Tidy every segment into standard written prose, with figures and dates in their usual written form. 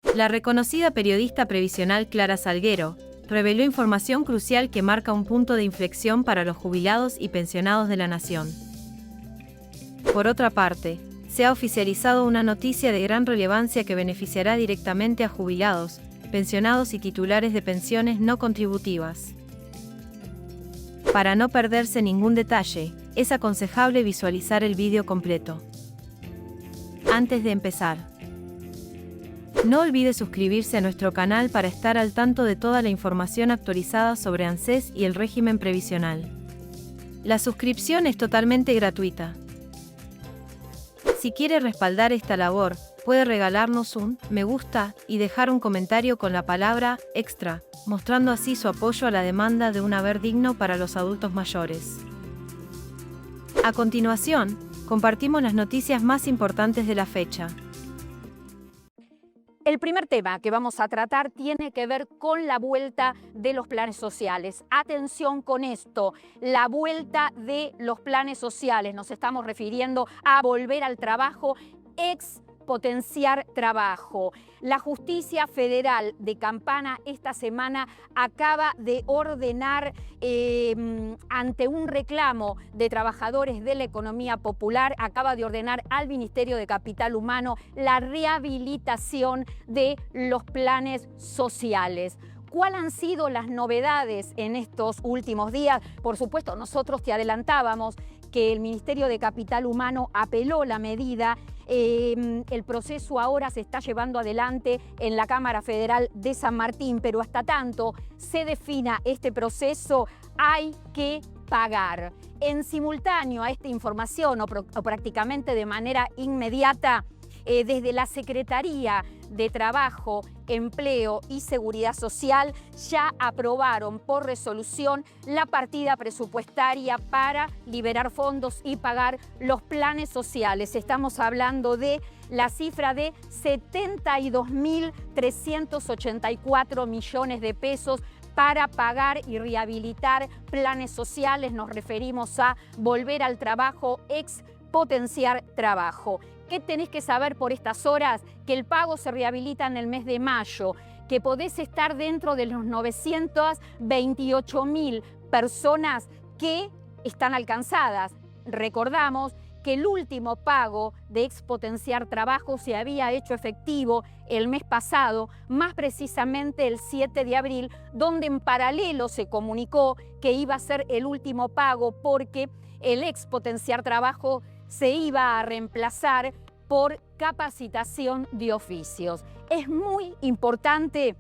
La reconocida periodista previsional Clara Salguero reveló información crucial que marca un punto de inflexión para los jubilados y pensionados de la nación. Por otra parte, se ha oficializado una noticia de gran relevancia que beneficiará directamente a jubilados, pensionados y titulares de pensiones no contributivas. Para no perderse ningún detalle, es aconsejable visualizar el vídeo completo. Antes de empezar, no olvide suscribirse a nuestro canal para estar al tanto de toda la información actualizada sobre ANSES y el régimen previsional. La suscripción es totalmente gratuita. Si quiere respaldar esta labor, puede regalarnos un me gusta y dejar un comentario con la palabra extra, mostrando así su apoyo a la demanda de un haber digno para los adultos mayores. A continuación, compartimos las noticias más importantes de la fecha. El primer tema que vamos a tratar tiene que ver con la vuelta de los planes sociales. Atención con esto, la vuelta de los planes sociales. Nos estamos refiriendo a volver al trabajo, expotenciar trabajo. La Justicia Federal de Campana esta semana acaba de ordenar ante un reclamo de trabajadores de la economía popular, acaba de ordenar al Ministerio de Capital Humano la rehabilitación de los planes sociales. ¿Cuáles han sido las novedades en estos últimos días? Por supuesto, nosotros te adelantábamos que el Ministerio de Capital Humano apeló la medida. El proceso ahora se está llevando adelante en la Cámara Federal de San Martín, pero hasta tanto se defina este proceso, hay que pagar. En simultáneo a esta información, o prácticamente de manera inmediata, desde la Secretaría de Trabajo, Empleo y Seguridad Social ya aprobaron por resolución la partida presupuestaria para liberar fondos y pagar los planes sociales. Estamos hablando de la cifra de 72.384 millones de pesos para pagar y rehabilitar planes sociales. Nos referimos a volver al trabajo, expotenciar trabajo. ¿Qué tenés que saber por estas horas? Que el pago se rehabilita en el mes de mayo, que podés estar dentro de los 928.000 personas que están alcanzadas. Recordamos que el último pago de expotenciar trabajo se había hecho efectivo el mes pasado, más precisamente el 7 de abril, donde en paralelo se comunicó que iba a ser el último pago porque el expotenciar trabajo se iba a reemplazar por capacitación de oficios. Es muy importante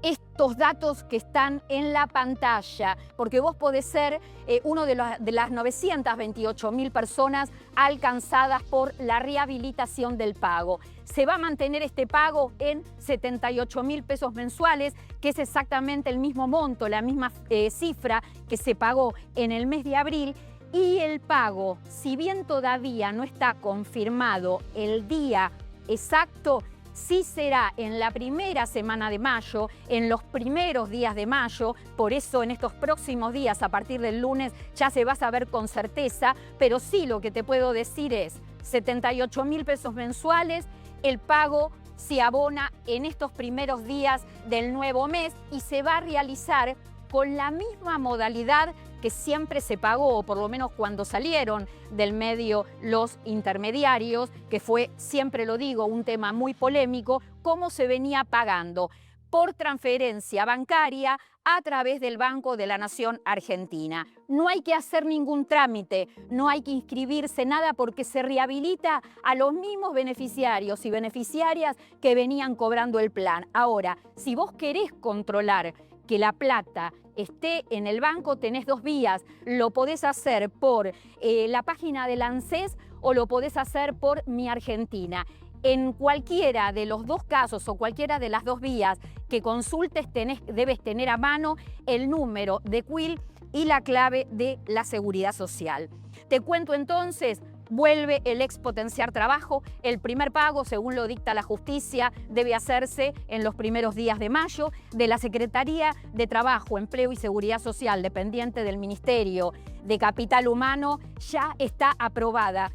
estos datos que están en la pantalla, porque vos podés ser uno de las 928.000 personas alcanzadas por la rehabilitación del pago. Se va a mantener este pago en 78.000 pesos mensuales, que es exactamente el mismo monto, la misma cifra que se pagó en el mes de abril. Y el pago, si bien todavía no está confirmado el día exacto, sí será en la primera semana de mayo, en los primeros días de mayo. Por eso en estos próximos días, a partir del lunes, ya se va a saber con certeza, pero sí lo que te puedo decir es 78.000 pesos mensuales, el pago se abona en estos primeros días del nuevo mes y se va a realizar con la misma modalidad que siempre se pagó, o por lo menos cuando salieron del medio los intermediarios, que fue, siempre lo digo, un tema muy polémico, cómo se venía pagando por transferencia bancaria a través del Banco de la Nación Argentina. No hay que hacer ningún trámite, no hay que inscribirse nada porque se rehabilita a los mismos beneficiarios y beneficiarias que venían cobrando el plan. Ahora, si vos querés controlar que la plata esté en el banco, tenés dos vías. Lo podés hacer por la página del ANSES o lo podés hacer por Mi Argentina. En cualquiera de los dos casos o cualquiera de las dos vías que consultes, debes tener a mano el número de CUIL y la clave de la Seguridad Social. Te cuento entonces. Vuelve el expotenciar trabajo. El primer pago, según lo dicta la justicia, debe hacerse en los primeros días de mayo. De la Secretaría de Trabajo, Empleo y Seguridad Social, dependiente del Ministerio de Capital Humano, ya está aprobada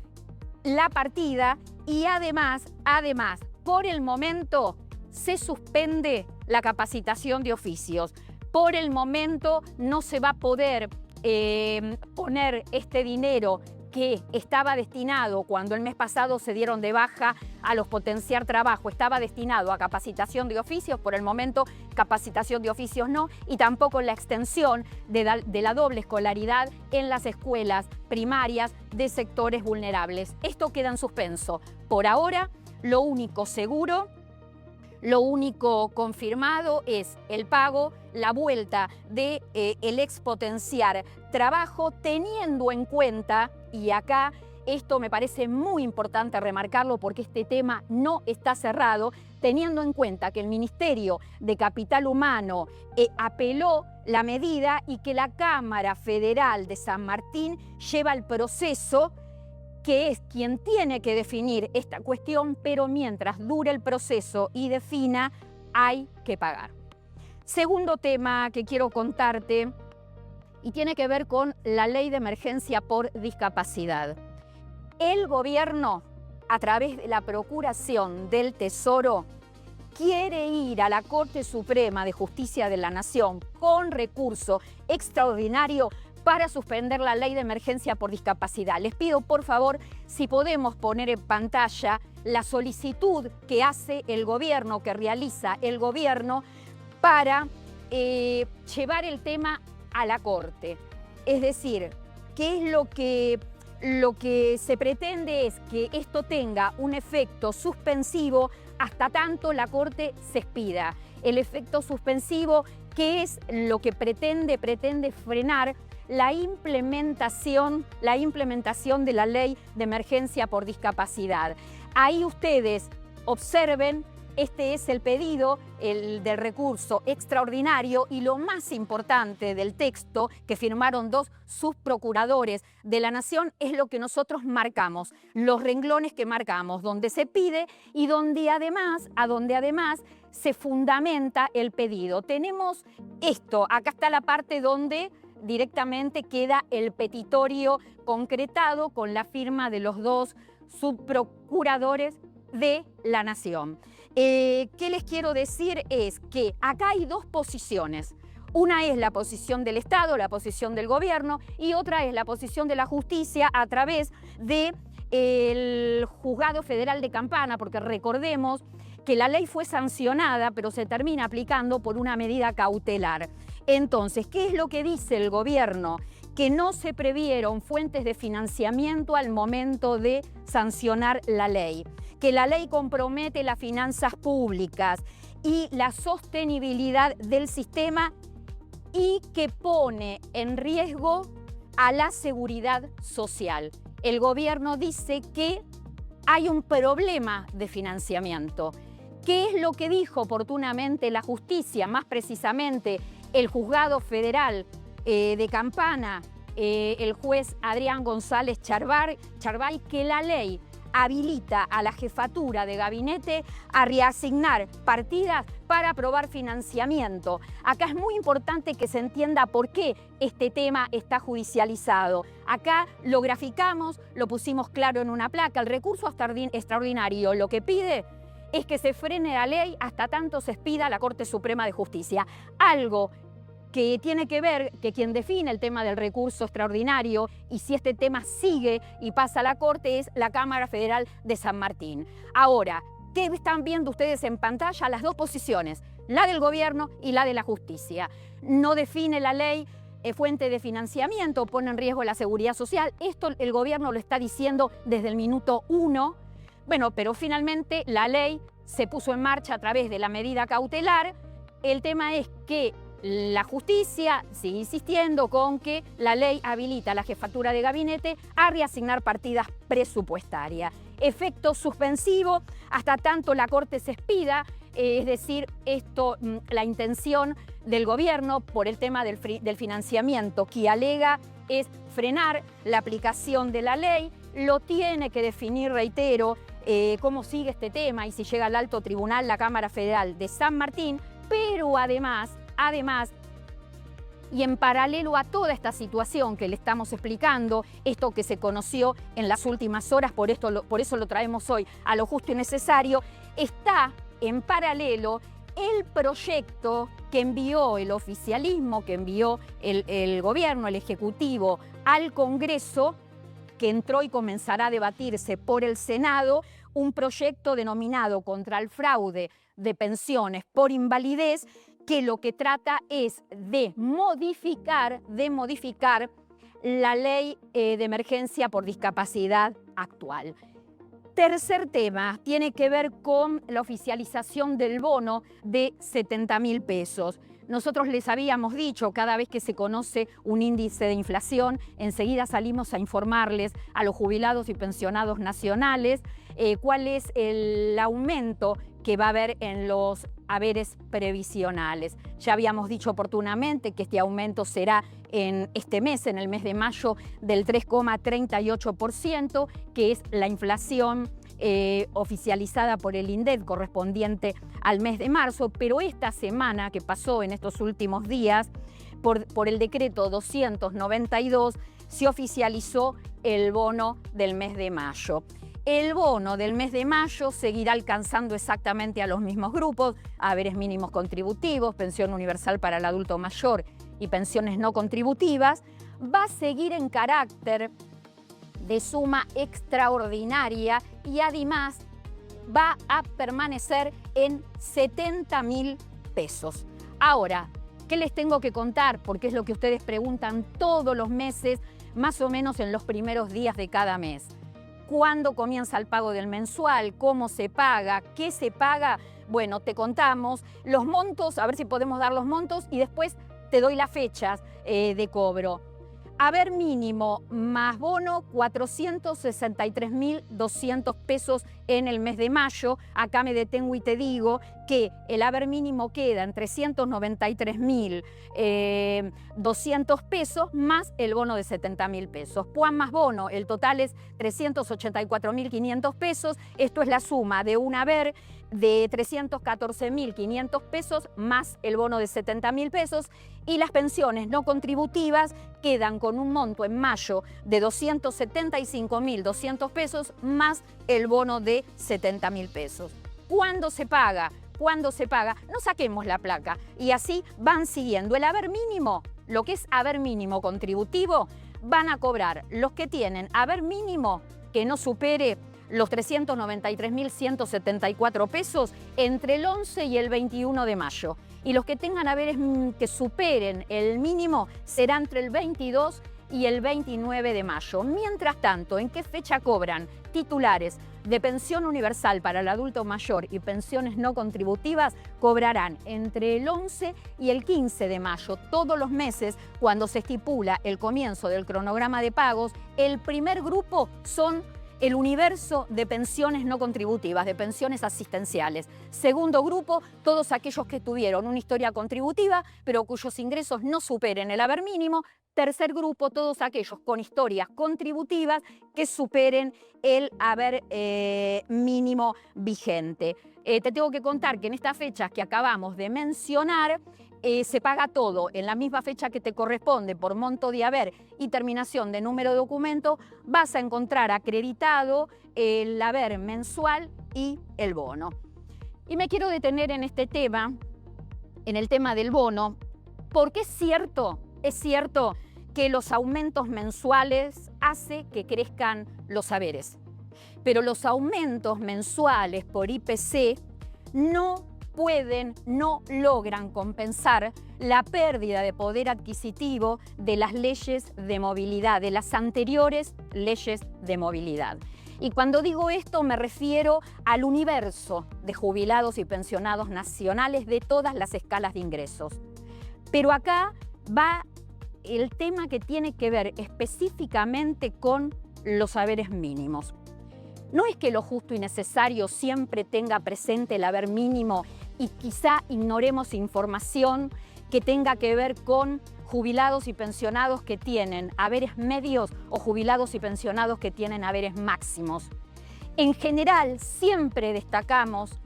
la partida y además, Por el momento se suspende la capacitación de oficios. Por el momento no se va a poder poner este dinero que estaba destinado, cuando el mes pasado se dieron de baja a los potenciar trabajo, estaba destinado a capacitación de oficios. Por el momento capacitación de oficios no, y tampoco la extensión de la doble escolaridad en las escuelas primarias de sectores vulnerables. Esto queda en suspenso. Por ahora, lo único seguro, lo único confirmado es el pago, la vuelta de el expotenciar trabajo, teniendo en cuenta, y acá esto me parece muy importante remarcarlo porque este tema no está cerrado, teniendo en cuenta que el Ministerio de Capital Humano apeló la medida y que la Cámara Federal de San Martín lleva el proceso, que es quien tiene que definir esta cuestión, pero mientras dure el proceso y defina, hay que pagar. Segundo tema que quiero contarte, y tiene que ver con la Ley de Emergencia por Discapacidad. El gobierno, a través de la Procuración del Tesoro, quiere ir a la Corte Suprema de Justicia de la Nación con recurso extraordinario para suspender la Ley de Emergencia por Discapacidad. Les pido, por favor, si podemos poner en pantalla la solicitud que hace el gobierno, que realiza el gobierno para llevar el tema a la Corte. Es decir, ¿qué es lo que se pretende? Es que esto tenga un efecto suspensivo hasta tanto la Corte se expida. El efecto suspensivo, ¿qué es lo que pretende? Pretende frenar la implementación de la Ley de Emergencia por Discapacidad. Ahí ustedes observen, este es el pedido, el del recurso extraordinario, y lo más importante del texto que firmaron dos subprocuradores de la Nación es lo que nosotros marcamos, los renglones que marcamos, donde se pide y donde además se fundamenta el pedido. Tenemos esto, acá está la parte donde directamente queda el petitorio concretado con la firma de los dos subprocuradores de la Nación. ¿Qué les quiero decir? Es que acá hay dos posiciones. Una es la posición del Estado, la posición del gobierno, y otra es la posición de la justicia a través del Juzgado Federal de Campana, porque recordemos que la ley fue sancionada, pero se termina aplicando por una medida cautelar. Entonces, ¿qué es lo que dice el gobierno? Que no se previeron fuentes de financiamiento al momento de sancionar la ley, que la ley compromete las finanzas públicas y la sostenibilidad del sistema y que pone en riesgo a la seguridad social. El gobierno dice que hay un problema de financiamiento. ¿Qué es lo que dijo oportunamente la justicia? Más precisamente, el Juzgado Federal de Campana, el juez Adrián González Charbay, que la ley habilita a la jefatura de gabinete a reasignar partidas para aprobar financiamiento. Acá es muy importante que se entienda por qué este tema está judicializado. Acá lo graficamos, lo pusimos claro en una placa. El recurso extraordinario lo que pide es que se frene la ley hasta tanto se expida la Corte Suprema de Justicia. Algo que tiene que ver que quien define el tema del recurso extraordinario y si este tema sigue y pasa a la Corte es la Cámara Federal de San Martín. Ahora, ¿qué están viendo ustedes en pantalla? Las dos posiciones, la del gobierno y la de la justicia. No define la ley fuente de financiamiento, pone en riesgo la seguridad social. Esto el gobierno lo está diciendo desde el minuto 1. Bueno, pero finalmente la ley se puso en marcha a través de la medida cautelar. El tema es que la justicia sigue insistiendo con que la ley habilita a la jefatura de gabinete a reasignar partidas presupuestarias. Efecto suspensivo hasta tanto la Corte se expida, es decir, la intención del gobierno por el tema del financiamiento que alega es frenar la aplicación de la ley. Lo tiene que definir, reitero, cómo sigue este tema y si llega al alto tribunal, la Cámara Federal de San Martín, pero además, y en paralelo a toda esta situación que le estamos explicando, esto que se conoció en las últimas horas, por eso lo traemos hoy a lo justo y necesario, está en paralelo el proyecto que envió el oficialismo, que envió el gobierno, el Ejecutivo, al Congreso, que entró y comenzará a debatirse por el Senado, un proyecto denominado contra el fraude de pensiones por invalidez, que lo que trata es de modificar la ley de emergencia por discapacidad actual. Tercer tema, tiene que ver con la oficialización del bono de 70.000 pesos. Nosotros les habíamos dicho, cada vez que se conoce un índice de inflación, enseguida salimos a informarles a los jubilados y pensionados nacionales cuál es el aumento que va a haber en los haberes previsionales. Ya habíamos dicho oportunamente que este aumento será en este mes, en el mes de mayo, del 3,38%, que es la inflación oficializada por el INDEC correspondiente al mes de marzo, pero esta semana que pasó en estos últimos días, por el decreto 292, se oficializó el bono del mes de mayo. El bono del mes de mayo seguirá alcanzando exactamente a los mismos grupos, haberes mínimos contributivos, pensión universal para el adulto mayor y pensiones no contributivas. Va a seguir en carácter de suma extraordinaria y además va a permanecer en 70.000 pesos. Ahora, ¿qué les tengo que contar? Porque es lo que ustedes preguntan todos los meses, más o menos en los primeros días de cada mes. ¿Cuándo comienza el pago del mensual? ¿Cómo se paga? ¿Qué se paga? Bueno, te contamos los montos, a ver si podemos dar los montos y después te doy las fechas de cobro. Haber mínimo más bono, 463.200 pesos en el mes de mayo. Acá me detengo y te digo que el haber mínimo queda en 393.200 pesos más el bono de 70.000 pesos. Puan más bono, el total es 384.500 pesos. Esto es la suma de un haber de 314.500 pesos más el bono de 70.000 pesos, y las pensiones no contributivas quedan con un monto en mayo de 275.200 pesos más el bono de 70.000 pesos. ¿Cuándo se paga? ¿Cuándo se paga? No saquemos la placa y así van siguiendo. El haber mínimo, lo que es haber mínimo contributivo, van a cobrar los que tienen haber mínimo que no supere los 393.174 pesos entre el 11 y el 21 de mayo. Y los que tengan haberes que superen el mínimo será entre el 22 y el 29 de mayo. Mientras tanto, ¿en qué fecha cobran titulares de pensión universal para el adulto mayor y pensiones no contributivas? Cobrarán entre el 11 y el 15 de mayo, todos los meses, cuando se estipula el comienzo del cronograma de pagos. El primer grupo son el universo de pensiones no contributivas, de pensiones asistenciales. Segundo grupo, todos aquellos que tuvieron una historia contributiva, pero cuyos ingresos no superen el haber mínimo. Tercer grupo, todos aquellos con historias contributivas que superen el haber mínimo vigente. Te tengo que contar que en estas fechas que acabamos de mencionar, se paga todo en la misma fecha que te corresponde por monto de haber y terminación de número de documento. Vas a encontrar acreditado el haber mensual y el bono. Y me quiero detener en este tema, en el tema del bono, porque es cierto que los aumentos mensuales hace que crezcan los haberes. Pero los aumentos mensuales por IPC no logran compensar la pérdida de poder adquisitivo de las leyes de movilidad, de las anteriores leyes de movilidad. Y cuando digo esto me refiero al universo de jubilados y pensionados nacionales de todas las escalas de ingresos. Pero acá va el tema que tiene que ver específicamente con los haberes mínimos. No es que lo justo y necesario siempre tenga presente el haber mínimo y quizá ignoremos información que tenga que ver con jubilados y pensionados que tienen haberes medios o jubilados y pensionados que tienen haberes máximos. En general, siempre destacamos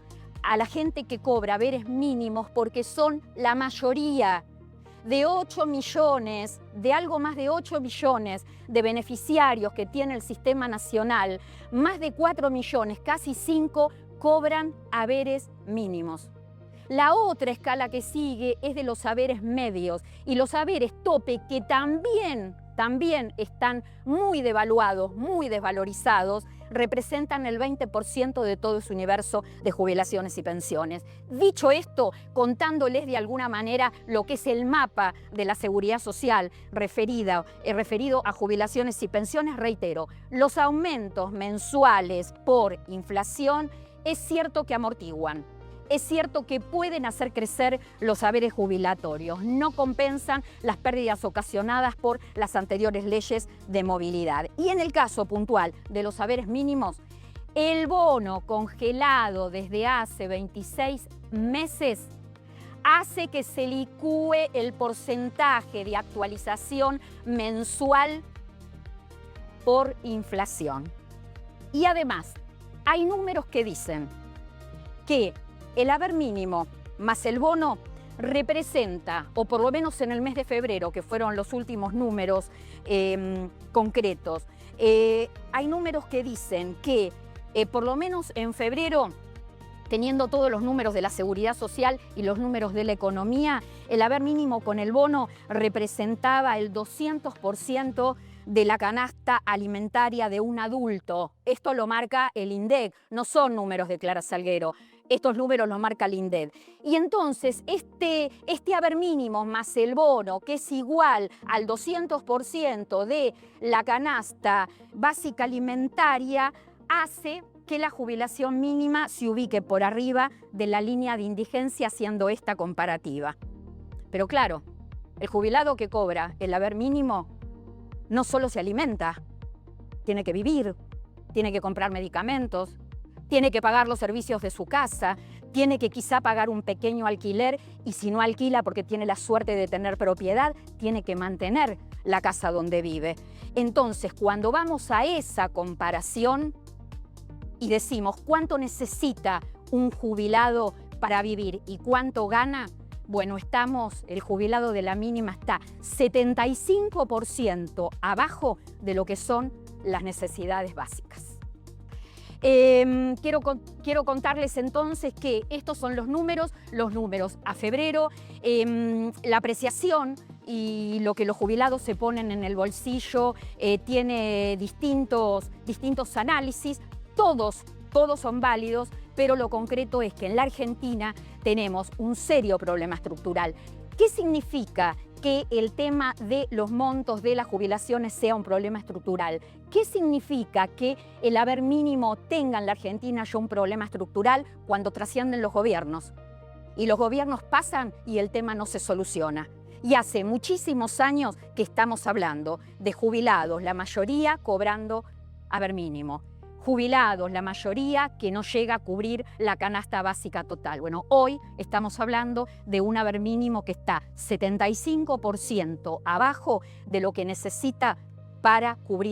a la gente que cobra haberes mínimos porque son la mayoría de 8 millones, de algo más de 8 millones de beneficiarios que tiene el sistema nacional, más de 4 millones, casi 5, cobran haberes mínimos. La otra escala que sigue es de los haberes medios y los haberes tope, que también están muy devaluados, muy desvalorizados, representan el 20% de todo ese universo de jubilaciones y pensiones. Dicho esto, contándoles de alguna manera lo que es el mapa de la seguridad social referido a jubilaciones y pensiones, reitero, los aumentos mensuales por inflación es cierto que amortiguan. Es cierto que pueden hacer crecer los haberes jubilatorios, no compensan las pérdidas ocasionadas por las anteriores leyes de movilidad. Y en el caso puntual de los haberes mínimos, el bono congelado desde hace 26 meses hace que se licúe el porcentaje de actualización mensual por inflación. Y además, hay números que dicen que el haber mínimo más el bono representa, o por lo menos en el mes de febrero, que fueron los últimos números concretos, hay números que dicen que por lo menos en febrero, teniendo todos los números de la seguridad social y los números de la economía, el haber mínimo con el bono representaba el 200% de la canasta alimentaria de un adulto. Esto lo marca el INDEC, no son números de Clara Salguero. Estos números los marca el INDEC. Y entonces este haber mínimo más el bono, que es igual al 200% de la canasta básica alimentaria, hace que la jubilación mínima se ubique por arriba de la línea de indigencia, haciendo esta comparativa. Pero claro, el jubilado que cobra el haber mínimo no solo se alimenta, tiene que vivir, tiene que comprar medicamentos, tiene que pagar los servicios de su casa, tiene que quizá pagar un pequeño alquiler, y si no alquila porque tiene la suerte de tener propiedad, tiene que mantener la casa donde vive. Entonces, cuando vamos a esa comparación y decimos cuánto necesita un jubilado para vivir y cuánto gana, bueno, el jubilado de la mínima está 75% abajo de lo que son las necesidades básicas. Quiero contarles entonces que estos son los números a febrero, la apreciación y lo que los jubilados se ponen en el bolsillo tiene distintos análisis, todos son válidos, pero lo concreto es que en la Argentina tenemos un serio problema estructural. ¿Qué significa que el tema de los montos de las jubilaciones sea un problema estructural? ¿Qué significa que el haber mínimo tenga en la Argentina ya un problema estructural cuando trascienden los gobiernos? Y los gobiernos pasan y el tema no se soluciona. Y hace muchísimos años que estamos hablando de jubilados, la mayoría cobrando haber mínimo. Jubilados, la mayoría que no llega a cubrir la canasta básica total. Bueno, hoy estamos hablando de un haber mínimo que está 75% abajo de lo que necesita para cubrir